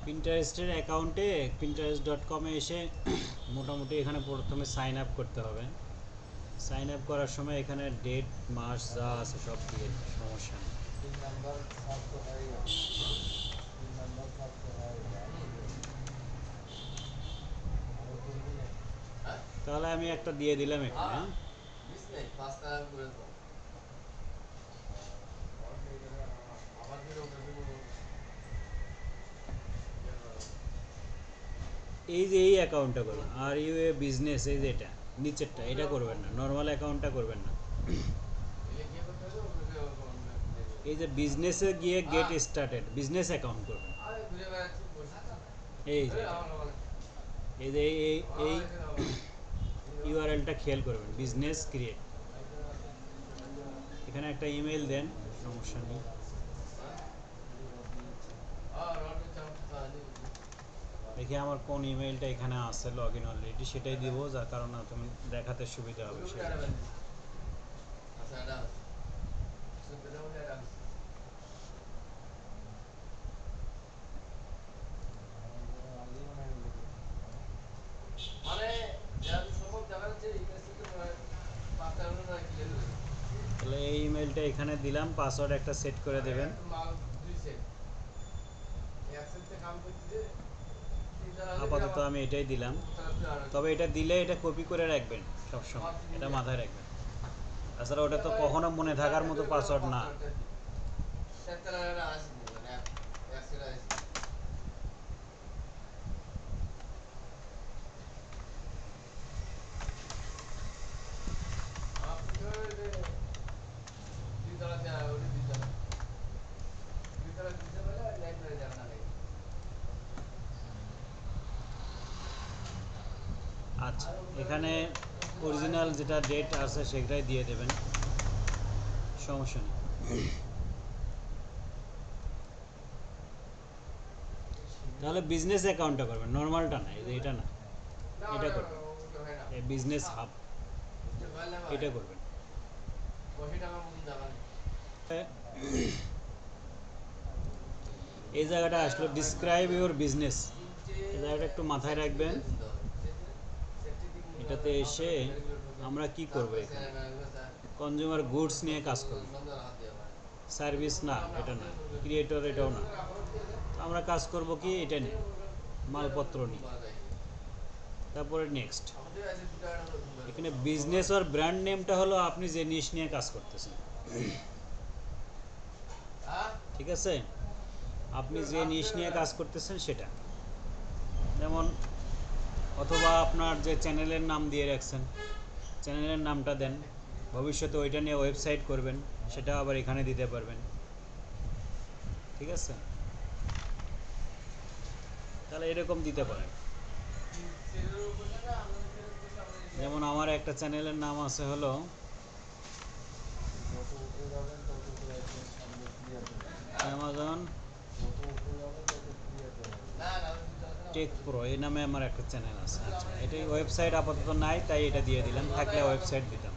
পিন্টারেস্টের অ্যাকাউন্টে pinterest.com-এ এসে মোটামুটি এখানে প্রথমে সাইন আপ করতে হবে। সাইন আপ করার সময় এখানে ডেট মাস যা আছে সব দিয়ে দিন, সমস্যা নেই। তাহলে আমি একটা দিয়ে দিলাম এখানে। এই যে এই অ্যাকাউন্টটা করবেন, আর ইউ এ বিজনেস, এই যে এটা নিচেরটা, এটা করবেন না, নর্মাল অ্যাকাউন্টটা করবেন না। এই যে বিজনেসে গিয়ে গেট স্টার্টেড বিজনেস অ্যাকাউন্ট করবেন। এই যে এই যে এই ইউআরএলটা খেয়াল করবেন, বিজনেস ক্রিয়েট। এখানে একটা ইমেল দেন, সমস্যা নেই। দেখি আমার কোন ইমেলটা এখানে আছে লগ ইন অলরেডি, সেটাই দিব, যার কারণে তুমি দেখাতে সুবিধা হবে। তাহলে এই ইমেলটা এখানে দিলাম, পাসওয়ার্ড একটা সেট করে দেবেন। আপাতত আমি এটাই দিলাম, তবে এটা দিলে এটা কপি করে রাখবেন সবসময়, এটা মাথায় রাখবেন। তাছাড়া ওটা তো কখনো মনে থাকার মতো পাসওয়ার্ড না। আচ্ছা, এখানে অরিজিনাল যেটা ডেট আছে সেটাই দিয়ে দেবেন, সমস্যা নেই। তাহলে বিজনেস অ্যাকাউন্টটা করবেন, নর্মালটা না, এটা না, এটা করবেন, এই বিজনেস হাব এটা করবেন। এই জায়গাটা আসলো ডিসক্রাইব ইউর বিজনেস, এই জায়গাটা একটু মাথায় রাখবেন। এটাতে এসে আমরা কি করব, এখানে কনজিউমার গুডস নিয়ে কাজ করব, সার্ভিস না, এটা না, ক্রিয়েটর এটাও না, আমরা কাজ করব কি এটা নিয়ে, মালপত্র নিয়ে। তারপরে নেক্সট, এখানে বিজনেস আর ব্র্যান্ড নেমটা হলো আপনি যে নিশ নিয়ে কাজ করতেছেন, ঠিক আছে? আপনি যে নিশ নিয়ে কাজ করতেছেন সেটা, যেমন অথবা আপনার যে চ্যানেলের নাম দিয়ে রাখছেন, চ্যানেলের নামটা দেন, ভবিষ্যতে ওইটা নিয়ে ওয়েবসাইট করবেন, সেটা আবার এখানে দিতে পারবেন, ঠিক আছে? তাহলে এরকম দিতে পারেন। যেমন আমার একটা চ্যানেলের নাম আছে হলো অ্যামাজন টেক প্রো, এই নামে আমার একটা চ্যানেল আছে। আচ্ছা, এটাই ওয়েবসাইট আপাতত নাই, তাই এটা দিয়ে দিলাম, থাকলে ওয়েবসাইট দিতাম।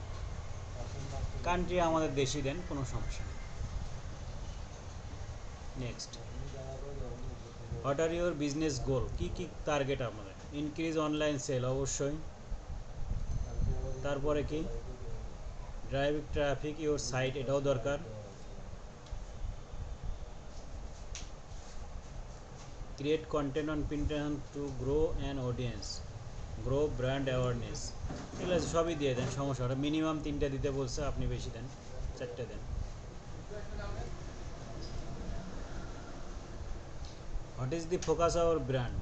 কান্ট্রি আমাদের দেশি দেন, কোনো সমস্যা নেই। Next, what are your business goal, কী কী টার্গেট আমাদের? ইনক্রিজ অনলাইন সেল, অবশ্যই। তারপরে কি, ড্রাইভ ট্রাফিক ইউর সাইট, এটাও দরকার। Create content on Pinterest to grow an audience, grow brand awareness, এগুলো সবই দিয়ে দেন, সমস্যা ওটা মিনিমাম 3টে দিতে বলছে, আপনি বেশি দেন, 4টে দেন। What is the focus our brand,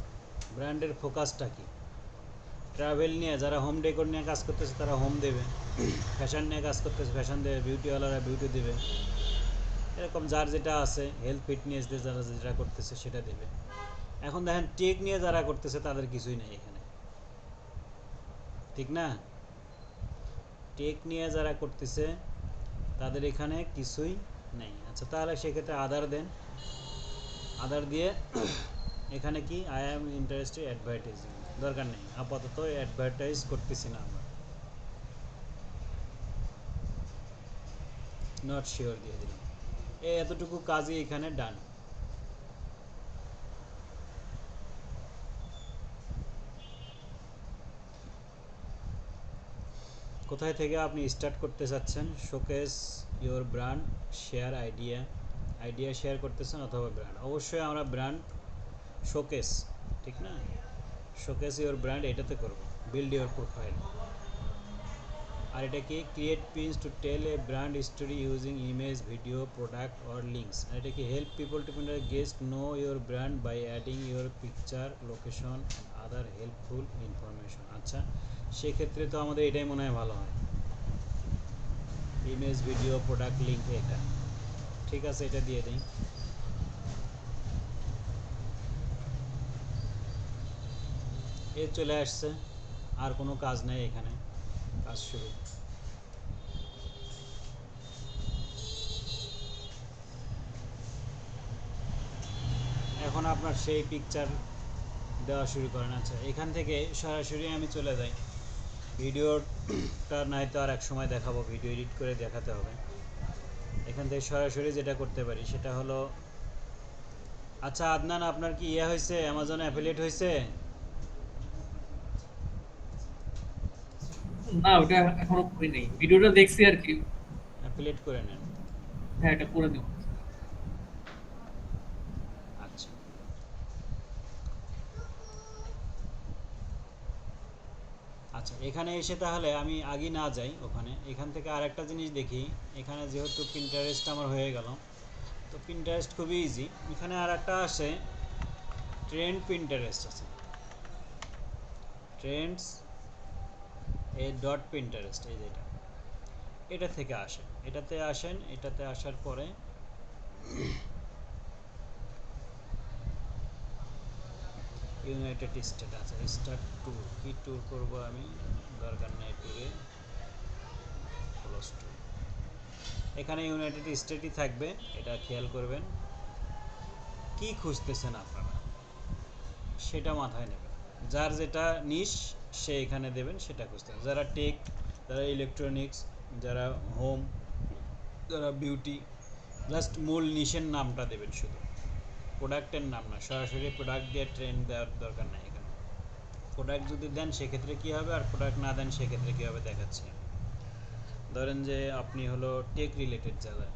ব্র্যান্ডের ফোকাসটা কি? ট্রাভেল নিয়ে, যারা হোম ডেকোর নিয়ে কাজ করতেছে তারা হোম দেবে, ফ্যাশন নিয়ে কাজ করতেছে ফ্যাশন দেবে, বিউটিওয়ালারা বিউটি দেবে, এরকম যার যেটা আছে, হেলথ ফিটনেস দিয়ে যারা যেটা করতেছে সেটা দেবে। এখন দেখেন টেক নিয়ে যারা করতেছে তাদের কিছুই নেই এখানে, ঠিক না? টেক নিয়ে যারা করতেছে তাদের এখানে কিছুই নেই। আচ্ছা, তাহলে সেক্ষেত্রে আদার দেন, আদার দিয়ে এখানে কি, আই অ্যাম ইন্টারেস্টেড অ্যাডভার্টাইজিং, দরকার নেই, আপাতত অ্যাডভার্টাইজ করতেছি না আমরা, নট শিওর দিয়ে দিলাম। এতটুকু কাজই এখানে ডান। কোথায় থেকে আপনি স্টার্ট করতে চাচ্ছেন? Showcase your brand, share idea share করতেছেন অথবা ব্র্যান্ড। অবশ্যই আমরা ব্র্যান্ড শোকেস, ঠিক না? শোকেস ইওর ব্র্যান্ড এটাতে করব, বিল্ড ইওর প্রোফাইল। আর এটা কি? Create pins to tell a brand story using image, video, product or links. আর এটা কি? Help people to get to know your brand by adding your picture, location and other helpful information. আচ্ছা, সেক্ষেত্রে তো আমাদের এটাই মনে হয় ভালো হয়, ইমেজ, ভিডিও, প্রোডাক্ট, লিঙ্ক, এটা ঠিক আছে, এটা দিয়ে দিই। এ চলে আসছে, আর কোনো কাজ নেই এখানে, কাজ শুরু। এখন আপনার সেই পিকচার দেওয়া শুরু করেন। আচ্ছা, এখান থেকে সরাসরি আমি চলে যাই ভিডিওটা, নয়তো আর এক সময় দেখাবো, ভিডিও এডিট করে দেখাতে হবে। এখান থেকে সরাসরি যেটা করতে পারি সেটা হলো, আচ্ছা আদনান, আপনার কি ইয়ে হয়েছে, অ্যামাজন অ্যাফিলিয়েট হয়েছে? না, ওটা এখনো করি নাই, ভিডিওটা দেখছি আর কি। অ্যাফিলিয়েট করে নেন। হ্যাঁ, এটা করে দেবো। আচ্ছা, আচ্ছা, এখানে এসে তাহলে আমি আগে না যাই ওখানে, এখান থেকে আর একটা জিনিস দেখি। এখানে যেহেতু পিন্টারেস্ট আমার হয়ে গেল, তো পিন্টারেস্ট খুবই ইজি। এখানে আর একটা আসে, ট্রেন্ড পিন্টারেস্ট আছে, ট্রেন্ডস এ ডট পিন্টারেস্ট, এই যেটা, এটা থেকে আসেন, এটাতে আসেন। এটাতে আসার পরে ইউনাইটেড স্টেট আছে, স্টার্ট ট্যুর, কি ট্যুর করব আমি, দরকার নেই ট্যুরে, ক্লোজ ট্যুর। এখানে ইউনাইটেড স্টেটই থাকবে, এটা খেয়াল করবেন। কি খুঁজতেছেন আপনারা সেটা মাথায় নেবেন, যার যেটা নিশ সে এখানে দেবেন, সেটা খুঁজতে হবে। যারা টেক, যারা ইলেকট্রনিক্স, যারা হোম, যারা বিউটি, জাস্ট মূল নিশের নামটা দেবেন শুধু, প্রোডাক্টের নাম না। সরাসরি প্রোডাক্ট দিয়ে ট্রেন্ড দেওয়ার দরকার নাই এখানে। প্রোডাক্ট যদি দেন সেক্ষেত্রে কী হবে, আর প্রোডাক্ট না দেন সেক্ষেত্রে কী হবে দেখাচ্ছি। ধরেন যে আপনি হলো টেক রিলেটেড, যারা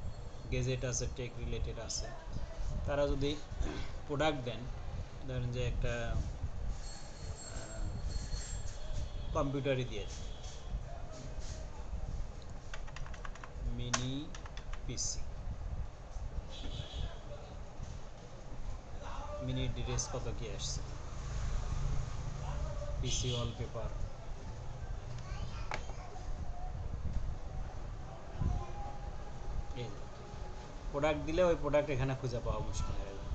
গেজেট আছে, টেক রিলেটেড আছে, তারা যদি প্রোডাক্ট দেন, ধরেন যে একটা কম্পিউটারই দিয়ে দেন, মিনি পিসি, মিনি ডিটেলস কত কি আসছে, পিসি ওয়ালপেপার, এই প্রোডাক্ট দিলে ওই প্রোডাক্ট এখানে খুঁজে পাওয়া মুশকিল হয়ে যাবে।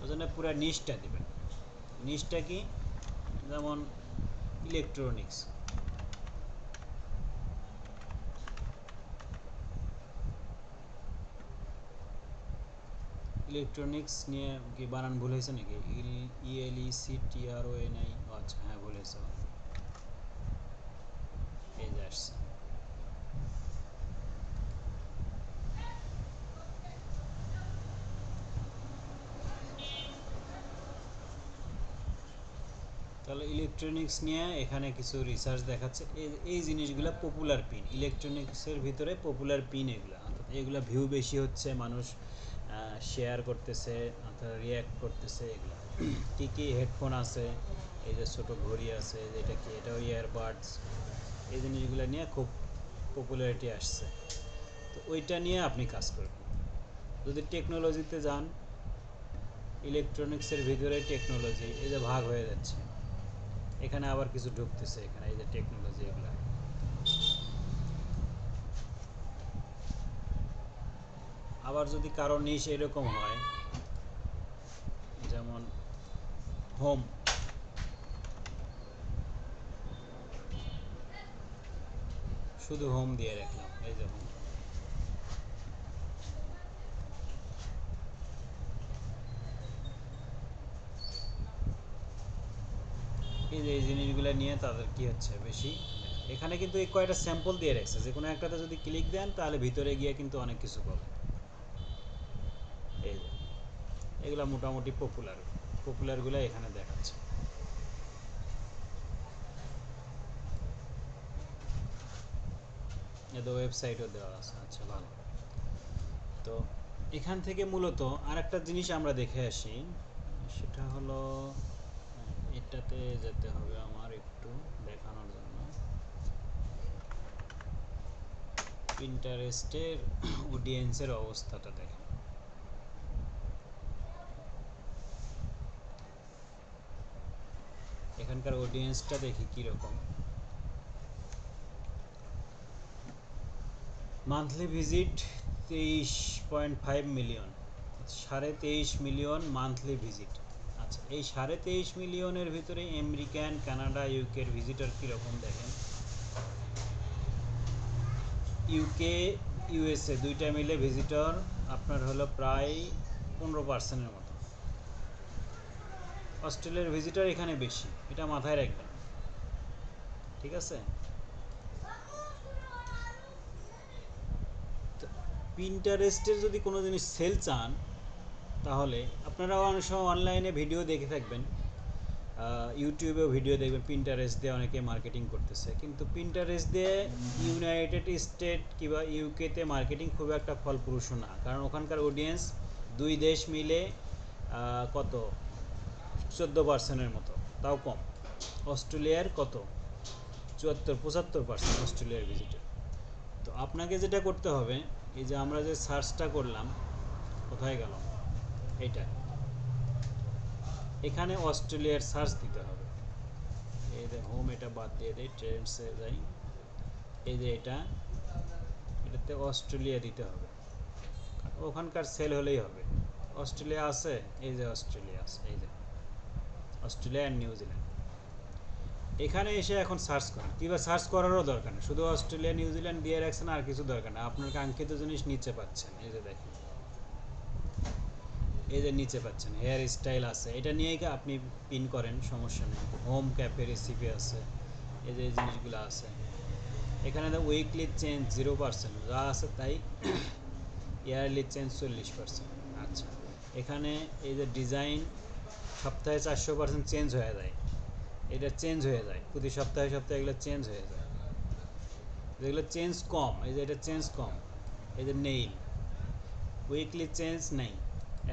ওই জন্য পুরো নিশটা দেবেন। নিশটা কি? যেমন ইলেকট্রনিক্স, ইলেকট্রনিক্স নিয়ে কি বানান ভুল হয়েছে নাকি? ELECTRONI, আচ্ছা হ্যাঁ ভুল হয়েছে, এই যে আসছে। তাহলে ইলেকট্রনিক্স নিয়ে এখানে কিছু রিসার্চ দেখাচ্ছে, এই জিনিসগুলো পপুলার পিন, ইলেকট্রনিক্সের ভিতরে পপুলার পিন এগুলো, অর্থাৎ এগুলো ভিউ বেশি হচ্ছে, মানুষ শেয়ার করতেছে, অর্থাৎ রিয়্যাক্ট করতেছে এগুলো। কী কী হেডফোন আছে, এই যে ছোটো ঘড়ি আছে, এটা কি, এটাও ইয়ারবাডস, এই জিনিসগুলো নিয়ে খুব পপুলারিটি আসছে। তো ওইটা নিয়ে আপনি কাজ করবেন। যদি টেকনোলজিতে যান, ইলেকট্রনিক্সের ভিতরে টেকনোলজি, এই যে ভাগ হয়ে যাচ্ছে, এখানে আবার কিছু ঢুকতেছে, এখানে এই যে টেকনোলজি এগুলা। আবার যদি কারো নিশ এরকম হয়, যেমন হোম, শুধু হোম দিয়ে রাখলাম, এই যে হোম, এই যে এই জিনিসগুলো নিয়ে তাদের কি হচ্ছে বেশি। এখানে কিন্তু এই কয়টা স্যাম্পল দিয়ে রাখছে, যে কোনো একটাতে যদি ক্লিক দেন তাহলে ভিতরে গিয়ে কিন্তু অনেক কিছু পাবে। এই যে এগুলা মোটামুটি পপুলারগুলো এখানে দেখাচ্ছে। এদের ওয়েবসাইটও দেওয়া আছে। আচ্ছা, ভালো। তো এখান থেকে মূলত আরেকটা জিনিস আমরা দেখে আসি, সেটা হলো এটাতে যেতে হবে আমার একটু দেখানোর জন্য। পিন্টারেস্টের অডিয়েন্সের অবস্থাটা দেখেন। এখানকার অডিয়েন্সটা দেখি কীরকম। Monthly visit 23.5 million, 23.5 million monthly visit. আচ্ছা, এই 23.5 মিলিয়নের ভিতরে আমেরিকান, কানাডা, ইউকের ভিজিটর কীরকম দেখেন। ইউকে, ইউএসএ দুইটা মিলে ভিজিটর আপনার হলো প্রায় 15%-এর মতো। অস্ট্রেলিয়ার ভিজিটর এখানে বেশি, এটা মাথায় রাখবেন, ঠিক আছে। পিন্টারেস্টের যদি কোনো জিনিস সেল চান, তাহলে আপনারা অনেক সময় অনলাইনে ভিডিও দেখে থাকবেন, ইউটিউবেও ভিডিও দেখবেন পিন্টারেস্ট দিয়ে অনেকে মার্কেটিং করতেছে, কিন্তু পিন্টারেস্ট দিয়ে ইউনাইটেড স্টেট কিংবা ইউকেতে মার্কেটিং খুব একটা ফলপ্রসূ না, কারণ ওখানকার অডিয়েন্স দুই দেশ মিলে কত 14%-এর মতো, তাও কম। অস্ট্রেলিয়ার কত 74-75% অস্ট্রেলিয়ার ভিজিটর। তো আপনাকে যেটা করতে হবে, এই যে আমরা যে সার্চটা করলাম, কোথায় গেল এইটা, এখানে অস্ট্রেলিয়ার সার্চ দিতে হবে। এই যে হোম, এটা বাদ দিয়ে দেয়, ট্রেন্ডসে যাই, এই যে এটাতে অস্ট্রেলিয়া দিতে হবে, ওখানকার সেল হলেই হবে। অস্ট্রেলিয়া আছে, এই যে অস্ট্রেলিয়া আছে, এই যে অস্ট্রেলিয়া অ্যান্ড নিউজিল্যান্ড। এখানে এসে এখন সার্চ করেন, কিংবা সার্চ করারও দরকার নেই, শুধু অস্ট্রেলিয়া নিউজিল্যান্ড দিয়ে রাখছেন, আর কিছু দরকার নেই, আপনার কাঙ্ক্ষিত জিনিস নিচে পাচ্ছেন। এই যে দেখেন, এই যে নিচে পাচ্ছেন হেয়ার স্টাইল আছে, এটা নিয়েই আপনি পিন করেন, সমস্যা নেই। হোম ক্যাফে রেসিপি আছে, এই যে জিনিসগুলো আছে। এখানে উইকলি চেঞ্জ 0%, যা আছে তাই। Yearly change 40%। আচ্ছা, এখানে এই যে ডিজাইন সপ্তাহে 400% চেঞ্জ হয়ে যায়, এটা চেঞ্জ হয়ে যায় প্রতি সপ্তাহে সপ্তাহে, এগুলো চেঞ্জ হয়ে যায়। যেগুলো চেঞ্জ কম, এই যে এটা চেঞ্জ কম, এই যে নেইল উইকলি চেঞ্জ নেই,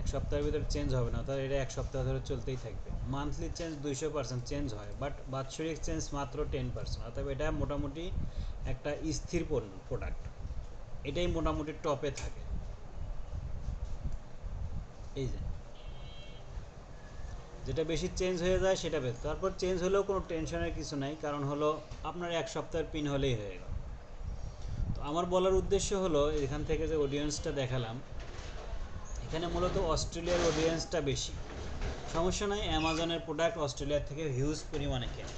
এক সপ্তাহের ভিতরে চেঞ্জ হবে না, তাহলে এটা এক সপ্তাহ ধরে চলতেই থাকবে। মান্থলি চেঞ্জ 200% চেঞ্জ হয়, বাট বাৎসরিক চেঞ্জ মাত্র 10%, অর্থাৎ এটা মোটামুটি একটা স্থির প্রোডাক্ট, এটাই মোটামুটি টপে থাকে। এই যে যেটা বেশি চেঞ্জ হয়ে যায় সেটা বেশ, তারপর চেঞ্জ হলেও কোনো টেনশনের কিছু নাই, কারণ হলো আপনার এক সপ্তাহের পিন হলেই হয়ে গেল। তো আমার বলার উদ্দেশ্য হলো, এখান থেকে যে অডিয়েন্সটা দেখালাম, এখানে মূলত অস্ট্রেলিয়ার অডিয়েন্সটা বেশি। সমস্যা নয়, অ্যামাজনের প্রোডাক্ট অস্ট্রেলিয়ার থেকে হিউজ পরিমাণে কেনে,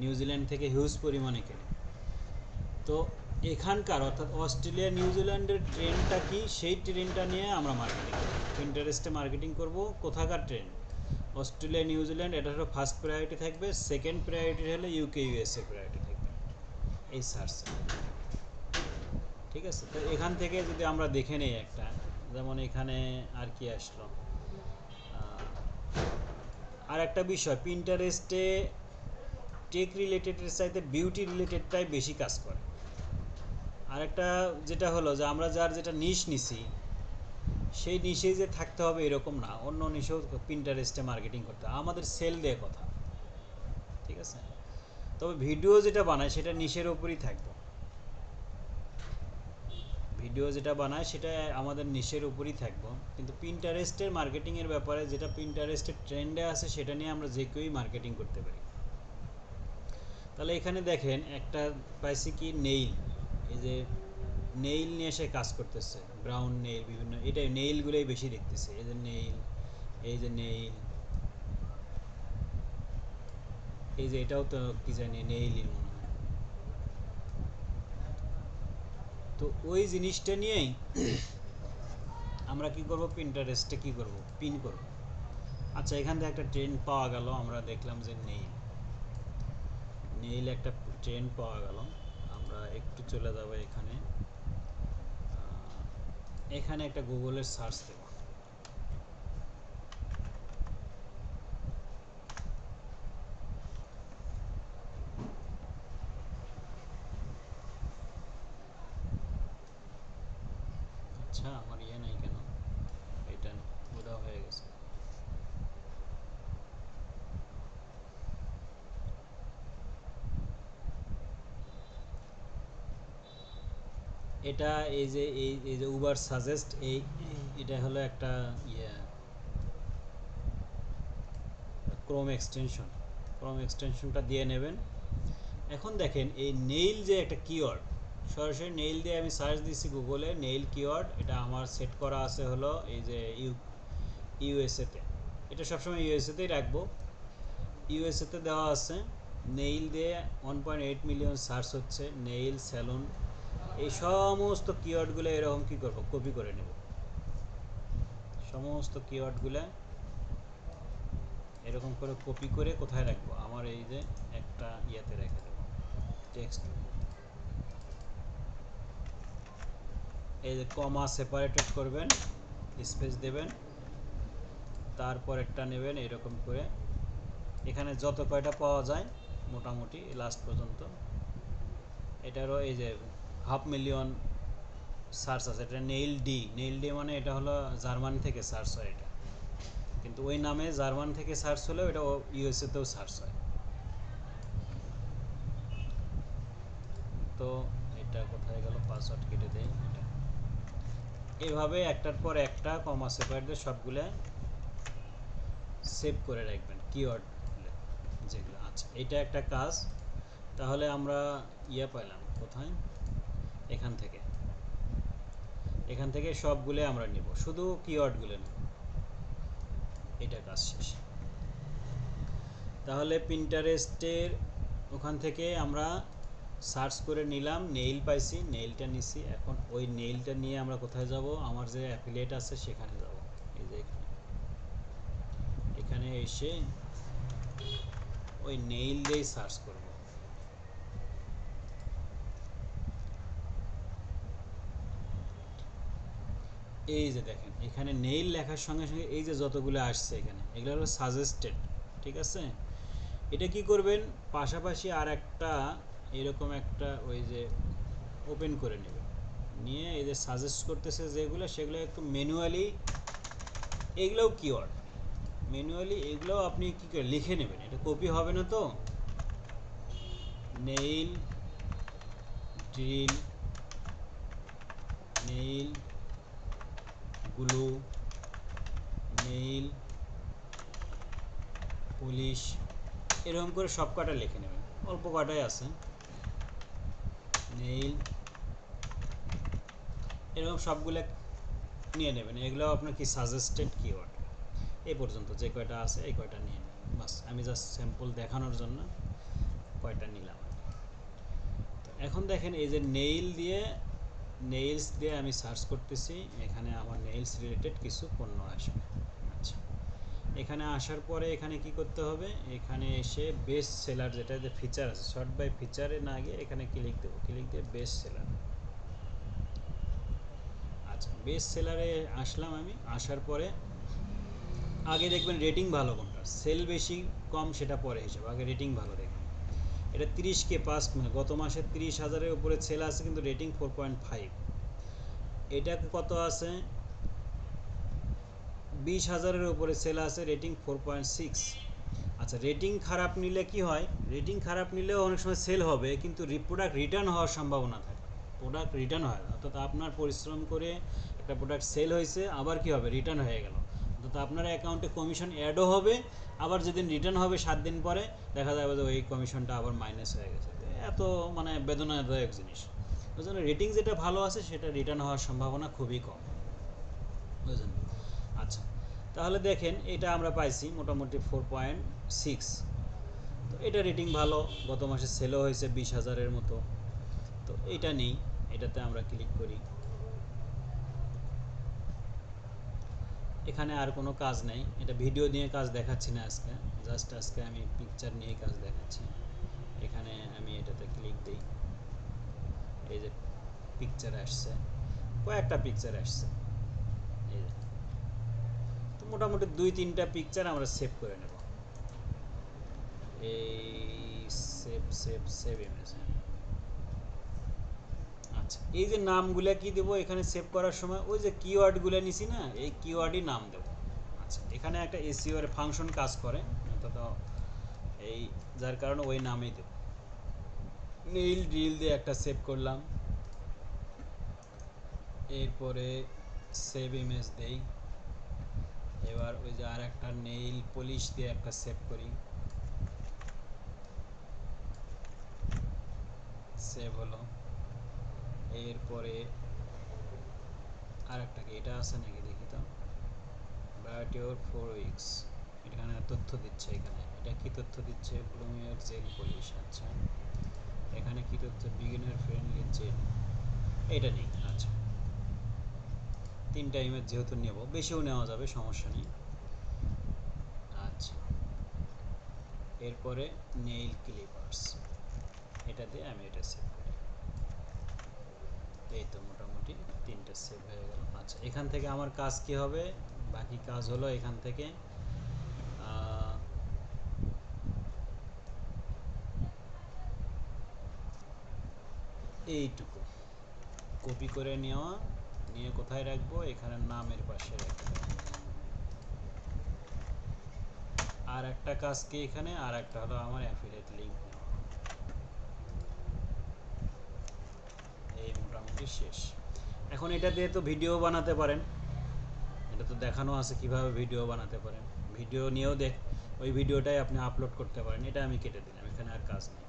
নিউজিল্যান্ড থেকে হিউজ পরিমাণে কেনে। তো এখানকার অর্থাৎ অস্ট্রেলিয়া নিউজিল্যান্ডের ট্রেন্ডটা কি, সেই ট্রেন্ডটা নিয়ে আমরা মার্কেটিং করব, পিন্টারেস্টে মার্কেটিং করব। কোথাকার ট্রেন্ড, অস্ট্রেলিয়া নিউজিল্যান্ড, এটা হলো ফার্স্ট প্রায়োরিটি থাকবে, সেকেন্ড প্রায়োরিটি হলো ইউকে ইউএসএ প্রায়োরিটি থাকবে এই সার্চে, ঠিক আছে। তো এখান থেকে যদি আমরা দেখে নিই একটা, যেমন এখানে আর কি আসলো, আর একটা বিষয়, পিন্টারেস্টে টেক রিলেটেডের চাইতে বিউটি রিলেটেডটাই বেশি কাজ করে। আরেকটা যেটা হলো যে আমরা যার যেটা নিশ নিছি, সেই নিশেই যে থাকতে হবে এরকম না, অন্য নিশেও পিন্টারেস্টে মার্কেটিং করতে হবে, আমাদের সেল দিয়ে কথা, ঠিক আছে। তবে ভিডিও যেটা বানায় সেটা নিশের ওপরই থাকবে, ভিডিও যেটা বানায় সেটা আমাদের নিশের উপরই থাকবো, কিন্তু পিন্টারেস্টের মার্কেটিংয়ের ব্যাপারে, যেটা পিন্টারেস্টের ট্রেন্ডে আছে সেটা নিয়ে আমরা যে কেউই মার্কেটিং করতে পারি। তাহলে এখানে দেখেন একটা পাইছি কি, নেইল, এই যে নেইল নিয়ে সে কাজ করতেছে, ব্রাউন নেইল বিভিন্ন, এটাই নেইলগুলোই বেশি দেখতেছে, এই যে নেইল, এই যে নেইল, এই যে এটাও তো কি জানি নেইলই মনে হয়। তো ওই জিনিসটা নিয়েই আমরা কি করব, পিন্টারেস্টে কি করব, পিন করব। আচ্ছা, এখান থেকে একটা ট্রেন্ড পাওয়া গেল, আমরা দেখলাম যে নেইল, নেইল একটা ট্রেন্ড পাওয়া গেল। আমরা একটু চলে যাব এখানে, এখানে একটা গুগলের সার্চ দেব। আচ্ছা আমার ইয়ে নাই কেন, এটা উধাও হয়ে গেছে। এটা এই যে উবার সাজেস্ট, এটা হলো একটা ইয়ে ক্রোম এক্সটেনশনটা দিয়ে নেবেন। এখন দেখেন এই নেইল যে একটা কিওয়ার্ড, সরাসরি নেইল দিয়ে আমি সার্চ দিচ্ছি গুগলে, নেইল কিওয়ার্ড, এটা আমার সেট করা আছে হলো এই যে ইউএসএতে। এটা সবসময় ইউএসএতেই রাখবো। ইউএসএতে দেওয়া আছে নেইল দিয়ে 1.8 মিলিয়ন সার্চ হচ্ছে, নেইল স্যালুন, এই সমস্ত কিওয়ার্ডগুলো এরকম কি করব, কপি করে নেব। সমস্ত কিওয়ার্ডগুলো এরকম করে কপি করে কোথায় রাখবো, আমার এই যে একটা ইয়েতে রেখে দেবো, টেক্সট। এই যে কমা সেপারেটেড করবেন, স্পেস দেবেন, তারপর একটা নেবেন এরকম করে, এখানে যত কয়টা পাওয়া যায় মোটামুটি লাস্ট পর্যন্ত। এটারও এই যে 500,000 সার্চ আছে। এটা নেইল ডি মানে এটা হলো জার্মানি থেকে সার্চ হয় এটা, কিন্তু ওই নামে জার্মান থেকে সার্চ হলেও এটা ইউএসএতেও সার্চ হয়। তো এটা কোথায় গেল, পাসওয়ার্ড কেটে দেই। এটা এভাবে একটার পর একটা কমা সেপারেট দিয়ে সবগুলো সেভ করে রাখবেন কিওয়ার্ড যেগুলো। আচ্ছা এটা একটা কাজ। তাহলে আমরা ইয়ে পাইলাম কোথায়, এখান থেকে সবগুলো আমরা নিব, শুধু কিওয়ার্ডগুলো নেব। এটা কাজ শেষ। তাহলে পিন্টারেস্টের ওখান থেকে আমরা সার্চ করে নিলাম, নেইল পাইছি, নেইলটা নিছি। এখন ওই নেইলটা নিয়ে আমরা কোথায় যাব, আমার যে অ্যাফিলিয়েট আছে সেখানে যাব। এই যে এখানে এসে ওই নেইল দিয়েই সার্চ করব। এই যে দেখেন এখানে নেইল লেখার সঙ্গে সঙ্গে এই যে যতগুলো আসছে এখানে, এগুলো হলো সাজেস্টেড, ঠিক আছে। এটা কি করবেন, পাশাপাশি আর একটা এরকম একটা ওই যে ওপেন করে নেবেন, নিয়ে এই যে সাজেস্ট করতেছে যেগুলো, সেগুলো একটু ম্যানুয়ালি, এগুলোও কিওয়ার্ড, ম্যানুয়ালি এগুলোও আপনি কী করে লিখে নেবেন, এটা কপি হবে না তো। Nail drill, nail glue, nail polish, এরকম করে সব কটা লিখে নেবেন, অল্প কটাই আছে। নেইল, এরকম সবগুলো নিয়ে নেবেন। এগুলো আপনার কি সাজেস্টেড কিওয়ার্ড। এই পর্যন্ত যে কয়টা আছে এই কয়টা নিয়ে নেবেন, বাস। আমি জাস্ট স্যাম্পল দেখানোর জন্য কয়টা নিলাম। তো এখন দেখেন এই যে নেইলস দিয়ে আমি সার্চ করতেছি, এখানে আমার নেইলস রিলেটেড কিছু পণ্য আসবে। আচ্ছা এখানে আসার পরে এখানে কি করতে হবে, এখানে এসে বেস্ট সেলার, যেটা যে ফিচার আছে, শর্ট বাই ফিচারে না গিয়ে এখানে ক্লিক দেবো, ক্লিক দিয়ে বেস্ট সেলার। আচ্ছা বেস্ট সেলারে আসলাম আমি। আসার পরে আগে দেখবেন রেটিং ভালো কোনটা, সেল বেশি কম সেটা পরে হিসাব, আগে রেটিং ভালো দেখবেন। এটা 30K পাস্ট, মানে গত মাসে 30,000-এর উপরে সেল আছে, কিন্তু রেটিং 4.5। এটা কত আছে, 20,000-এর উপরে সেল আছে, রেটিং 4.6। আচ্ছা রেটিং খারাপ নিলে কি হয়, রেটিং খারাপ নিলেও অনেক সময় সেল হবে, কিন্তু প্রোডাক্ট রিটার্ন হওয়ার সম্ভাবনা থাকে, প্রোডাক্ট রিটার্ন হয়, অর্থাৎ আপনার পরিশ্রম করে একটা প্রোডাক্ট সেল হয়েছে, আবার কি হবে, রিটার্ন হয়ে গেল, অর্থাৎ আপনার অ্যাকাউন্টে কমিশন অ্যাডও হবে, আবার যেদিন রিটার্ন হবে 7 দিন পরে দেখা যাবে যে ওই কমিশনটা আবার মাইনাস হয়ে গেছে। এত মানে বেদনাদায়ক জিনিস। ওই জন্য রেটিং যেটা ভালো আছে সেটা রিটার্ন হওয়ার সম্ভাবনা খুবই কম, বুঝলেন। আচ্ছা তাহলে দেখেন এটা আমরা পাইছি মোটামুটি 4.6। তো এটা রেটিং ভালো, গত মাসে সেলও হয়েছে 20,000-এর মতো। তো এটা নেই, এটাতে আমরা ক্লিক করি। এখানে আর কোনো কাজ নেই, এটা ভিডিও নিয়ে কাজ দেখাচ্ছি না আজকে, জাস্ট আজকে আমি পিকচার নিয়ে কাজ দেখাচ্ছি। এখানে আমি এটাতে ক্লিক দিই, এই যে পিকচার আসছে, কয়েকটা পিকচার আসছে, এই যে। তো মোটামুটি 2-3টা পিকচার আমরা সেভ করে নেব। এই সেভ ইমেজ। আচ্ছা আচ্ছা, এই যে নামগুলা কি দেবো এখানে সেভ করার সময়, ওই যে কিওয়ার্ডগুলো নিছি না, এই কিওয়ার্ডই নাম দেব। আচ্ছা, এখানে একটা এসইও এর ফাংশন কাজ করে, অন্তত এই যার কারণে ওই নামই দেব। মেইল রিল দিয়ে একটা সেভ করলাম, এরপরে সেভ ইমেজ দেই। এবার ওই যে আর একটা নেইল পলিশ দিয়ে একটা সেভ করি, সেভ হলো। এরপরে আর একটা কি এটা আছে নাকি দেখি তো, বাট ইউর 4 উইকস, এখানে তথ্য দিচ্ছে। এখানে এটা কি তথ্য দিচ্ছে, ব্লুমিয়ার জেল পলিশ। আচ্ছা, এখানে কি তথ্য, বিগিনার ফ্রেন্ডলি জেল, এটা নেই। আচ্ছা, 3টা ইমেজ যেহেতু নেব, বেশিও নেওয়া যাবে, সমস্যা নেই। আচ্ছা, এরপরে নেইল ক্লিপার্স, এটা দিয়ে আমি এটা সেভ করি। এই তো মোটামুটি 3টা সেভ হয়ে গেল। আচ্ছা, এখান থেকে আমার কাজ কি হবে, বাকি কাজ হলো এখান থেকে এইটুকু কপি করে নেওয়া, নিয়ে কোথায় রাখবো, এখানে নামের পাশে রাখবো। আর একটা কাজ কি এখানে, আর একটা হলো আমার অ্যাফিলিয়েট লিংক নেওয়া। এই মোটামুটি শেষ। এখন এটা দিয়ে তো ভিডিও বানাতে পারেন, এটা তো দেখানো আছে কিভাবে ভিডিও বানাতে পারেন। ভিডিও নিয়েও ওই ভিডিওটাই আপনি আপলোড করতে পারেন। এটা আমি কেটে দিলাম, এখানে আর কাজ নেই।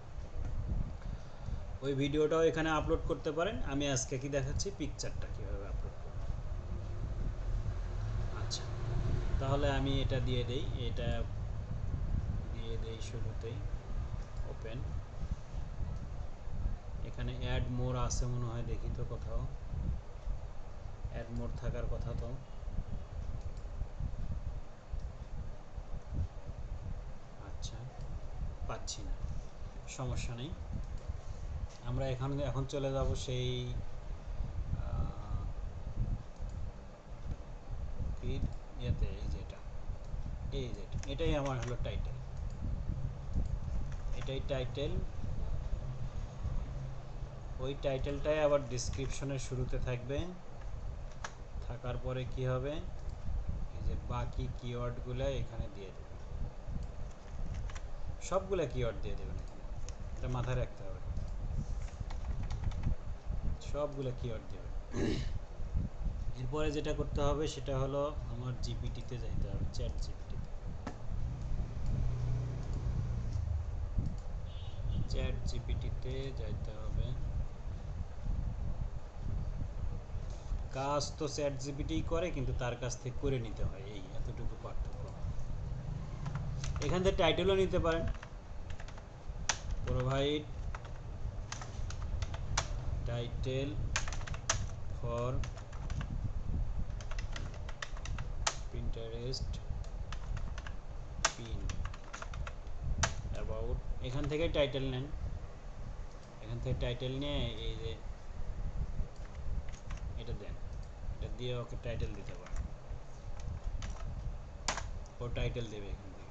ওই ভিডিওটাও এখানে আপলোড করতে পারেন। আমি আজকে কি দেখাচ্ছি, পিকচারটা কীভাবে আপলোড করব। আচ্ছা, তাহলে আমি এটা দিয়ে দেই, এটা দিয়ে দেই শুরুতেই। ওপেন, এখানে অ্যাড মোর আছে মনে হয়, দেখি তো কোথাও অ্যাড মোর থাকার কথা তো। আচ্ছা, পাচ্ছি না, সমস্যা নেই। আমরা এখন চলে যাব সেই ইয়েতে, এই যেটা, এটাই আমার হলো টাইটেল, এটাই টাইটেল। ওই টাইটেলটাই আবার ডিসক্রিপশনের শুরুতে থাকবে। থাকার পরে কি হবে, এই যে বাকি কিওয়ার্ডগুলো এখানে দিয়ে দেবে, সবগুলা কিওয়ার্ড দিয়ে দেবেন এখানে, এটা মাথায় রাখতে হবে, সবগুলো কিওয়ার্ড দেবেন। এরপরে যেটা করতে হবে সেটা হলো আমার জিপিটিতে যাইতে হবে, চ্যাট জিপিটিতে। চ্যাট জিপিটিতে যাইতে হবে। কাজ তো চ্যাট জিপিটিই করে, কিন্তু তার কাছ থেকে করে নিতে হয়, এই এতটুকু পার্থক্য। এখান থেকে টাইটেলও নিতে পারেন, provide title for Pinterest pin about, এখান থেকে টাইটেল নেন। এখান থেকে টাইটেল নিয়ে এই যে এটা দেন, এটা দিয়ে ওকে টাইটেল দিতে পারেন, ও টাইটেল দেবে এখান থেকে।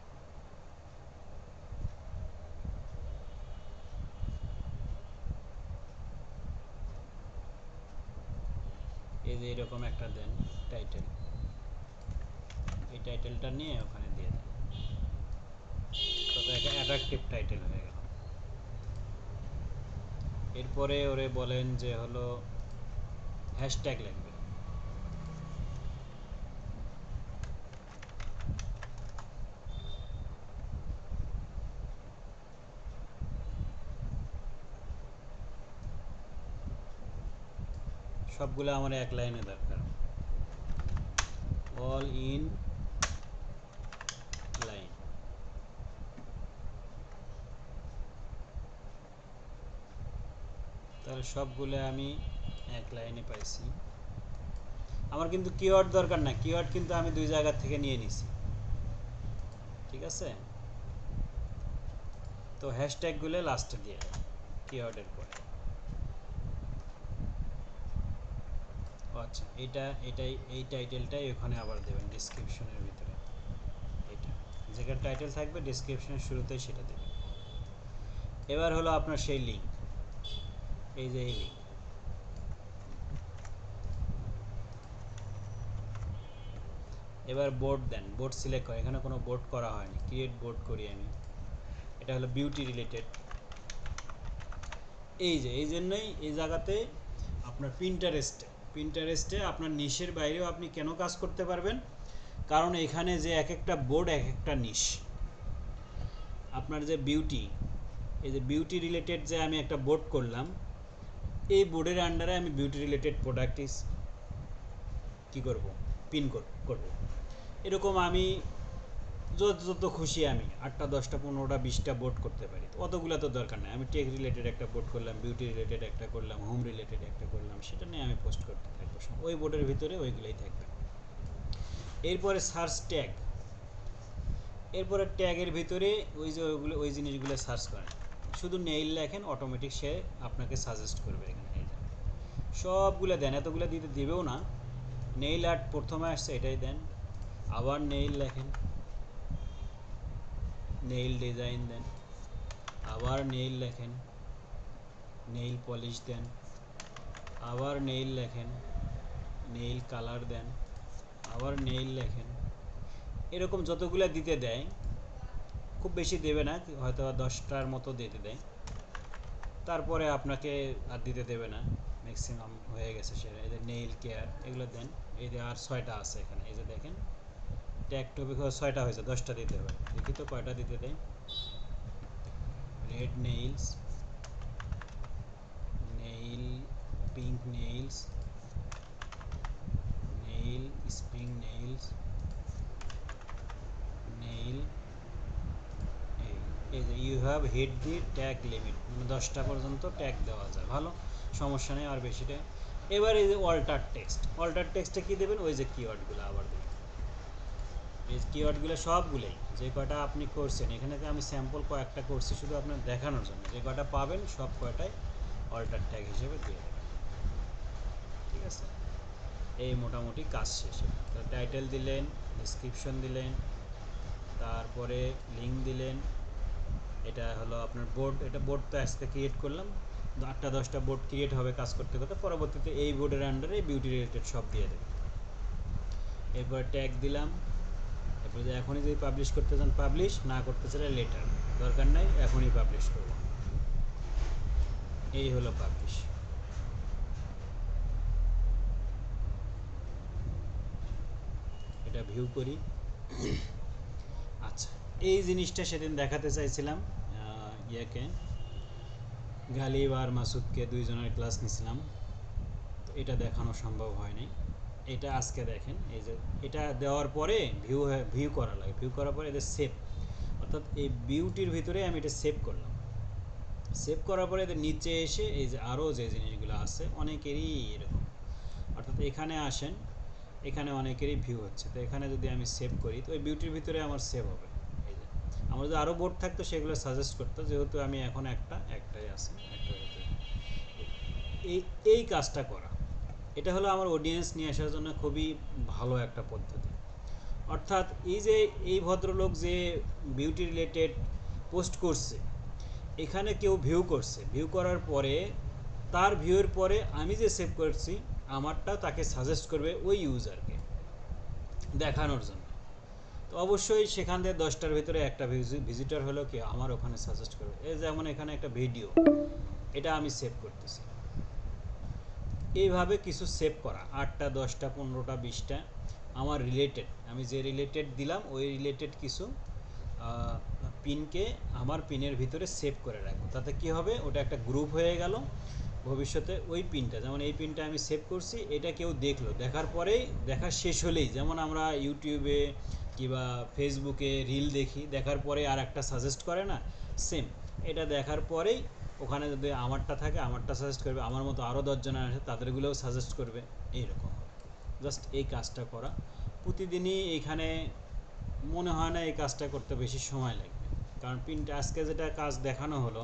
এই যে এরকম একটা দেন টাইটেল, এই টাইটেলটা নিয়ে ওখানে দিয়ে দেন, কত একটা অ্যাট্রাকটিভ টাইটেল হয়ে গেল। এরপরে ওরে বলেন যে হলো হ্যাশট্যাগ লাগবে। সবগুলো আমার এক লাইনে দরকার, অল ইন লাইন। তাহলে সবগুলো আমি এক লাইনে পাইছি। আমার কিন্তু কিওয়ার্ড দরকার না, কিওয়ার্ড কিন্তু আমি 2 জায়গা থেকে নিয়ে নিছি, ঠিক আছে। তো হ্যাশট্যাগুলো লাস্টে দিয়ে দেন কিওয়ার্ডের পরে। আচ্ছা, এই টাইটেলটাই ওখানে আবার দেবেন ডিসক্রিপশনের ভিতরে, এটা যেখানে টাইটেল থাকবে ডিসক্রিপশনের শুরুতেই সেটা দেবেন। এবার হলো আপনার সেই লিঙ্ক, এই যে এই লিঙ্ক, এবার বোর্ড দেন, বোর্ড সিলেক্ট করেন, এখানে কোনো বোর্ড করা হয়নি, ক্রিয়েট বোর্ড করি আমি। এটা হলো বিউটি রিলেটেড। এই জন্যই এই জায়গাতে আপনার প্রিন্টারেস্টে আপনার নিশের বাইরেও আপনি কেন কাজ করতে পারবেন, কারণ এখানে যে এক একটা বোর্ড এক একটা নিশ। আপনার যে বিউটি, এই যে বিউটি রিলেটেড যে আমি একটা বোর্ড করলাম, এই বোর্ডের আন্ডারে আমি বিউটি রিলেটেড প্রোডাক্ট কী করব, পিন করব। এরকম আমি যত খুশি আমি 8টা 10টা 15টা 20টা বোর্ড করতে পারি, অতগুলো তো দরকার নেই। আমি টেক রিলেটেড একটা বোর্ড করলাম, বিউটি রিলেটেড একটা করলাম, হোম রিলেটেড একটা করলাম, সেটা নিয়ে আমি পোস্ট করতে থাকবো, ওই বোর্ডের ভিতরে ওইগুলোই থাকবে। এরপরে সার্চ ট্যাগ, এরপরে ট্যাগের ভিতরে ওই জিনিসগুলো সার্চ করেন, শুধু নেইল লেখেন, অটোমেটিক সে আপনাকে সাজেস্ট করবে। এখানে এই যে সবগুলো দেন, এতগুলো দিতে দিবেও না। নেইল আর্ট প্রথমে আসছে, এটাই দেন। আবার নেইল লেখেন, নেইল ডিজাইন দেন, আবার নেইল লেখেন, নেইল পলিশ দেন, আবার নেইল লেখেন, নেইল কালার দেন, আবার নেইল লেখেন। এরকম যতগুলো দিতে দেয়, খুব বেশি দেবে না, হয়তো 10টার মতো দিতে দেয়, তারপরে আপনাকে আর দিতে দেবে না, ম্যাক্সিমাম হয়ে গেছে সেটা। এই যে নেইল কেয়ার এগুলো দেন, এই যে আর 6টা আছে এখানে, এই যে দেখেন ট্যাগ টপিক 6টা হয়েছে, 10টা দিতে হবে, দেখি তো কয়টা দিতে দেয়। Red nails, nail pink nails, nail spring nails, nail এই যে you have hit the tag limit, মানে 10টা পর্যন্ত ট্যাগ দেওয়া যায়, ভালো, সমস্যা নেই। আর বেশিটা এবার এই যে অল্টার টেক্সটে কী দেবেন, ওই যে কিওয়ার্ডগুলো আবার দেবেন। এই কিওয়ার্ডগুলো সবগুলোই যে কয়টা আপনি করছেন, এখানে আমি স্যাম্পল কয়েকটা করছি শুধু আপনার দেখানোর জন্য, যে কয়টা পাবেন সব কয়টাই অল্টার ট্যাগ হিসেবে দিয়ে দেবেন। ঠিক আছে, এই মোটামুটি কাজ শেষ। টাইটেল দিলেন, ডেসক্রিপশন দিলেন, তারপরে লিঙ্ক দিলেন। এটা হলো আপনার বোর্ড, এটা বোর্ড তো আজকে ক্রিয়েট করলাম, 8টা 10টা বোর্ড ক্রিয়েট হবে কাজ করতে করতে, পরবর্তীতে এই বোর্ডের আন্ডারে বিউটি রিলেটেড সব দিয়ে দেবে। এরপর ট্যাগ দিলাম, এরপর যে এখনই যদি পাবলিশ করতে চান পাবলিশ, না করতে চাইলে লেটার, দরকার নাই, এখনই পাবলিশ করব। এই হলো পাবলিশ। এটা ভিউ করি। আচ্ছা, এই জিনিসটা সেদিন দেখাতে চাইছিলাম, ইয়াকে গালিব আর মাসুদকে, দুইজনের ক্লাস নিছিলাম, তো এটা দেখানো সম্ভব হয়নি। এটা আজকে দেখেন, এই যে এটা দেওয়ার পরে ভিউ করা লাগে, ভিউ করার পরে এদের সেভ, অর্থাৎ এই বিউটির ভিতরে আমি এটা সেভ করলাম। সেভ করার পরে এদের নিচে এসে এই যে আরও যে জিনিসগুলো আছে, অনেকেরই এরকম, অর্থাৎ এখানে আসেন, এখানে অনেকেরই ভিউ হচ্ছে, তো এখানে যদি আমি সেভ করি তো ওই বিউটির ভিতরে আমার সেভ হবে। এই যে আমার যদি আরও বোর্ড থাকতো সেগুলো সাজেস্ট করতো, যেহেতু আমি এখন একটাই আছে, একটার ভিতরে এই কাজটা করা, এটা হলো আমার অডিয়েন্স নিয়ে আসার জন্য খুবই ভালো একটা পদ্ধতি। অর্থাৎ এই যে এই ভদ্রলোক যে বিউটি রিলেটেড পোস্ট করছে, এখানে কেউ ভিউ করছে, ভিউ করার পরে তার ভিউয়ের পরে আমি যে সেভ করছি আমারটা তাকে সাজেস্ট করবে ওই ইউজারকে দেখানোর জন্য। তো অবশ্যই সেখান থেকে 10টার ভিতরে একটা ভিজিটর হলো কি আমার ওখানে সাজেস্ট করবে। এই যেমন এখানে একটা ভিডিও, এটা আমি সেভ করতেছি, এইভাবে কিছু সেভ করা 8টা 10টা 15টা 20টা আমার রিলেটেড, আমি যে রিলেটেড দিলাম ওই রিলেটেড কিছু পিনকে আমার পিনের ভিতরে সেভ করে রাখবো। তাতে কি হবে, ওটা একটা গ্রুপ হয়ে গেল। ভবিষ্যতে ওই পিনটা, যেমন এই পিনটা আমি সেভ করছি, এটা কেউ দেখলো, দেখার পরেই দেখা শেষ হলেই, যেমন আমরা ইউটিউবে কিংবা ফেসবুকে রিল দেখি, দেখার পরে আর একটা সাজেস্ট করে না, সেম এটা দেখার পরেই ওখানে যদি আমারটা থাকে আমারটা সাজেস্ট করবে, আমার মতো আরও 10 জন আছে তাদেরগুলোও সাজেস্ট করবে, এইরকম। জাস্ট এই কাজটা করা প্রতিদিনই, এখানে মনে হয় না এই কাজটা করতে বেশি সময় লাগবে, কারণ পিনটা আজকে যেটা কাজ দেখানো হলো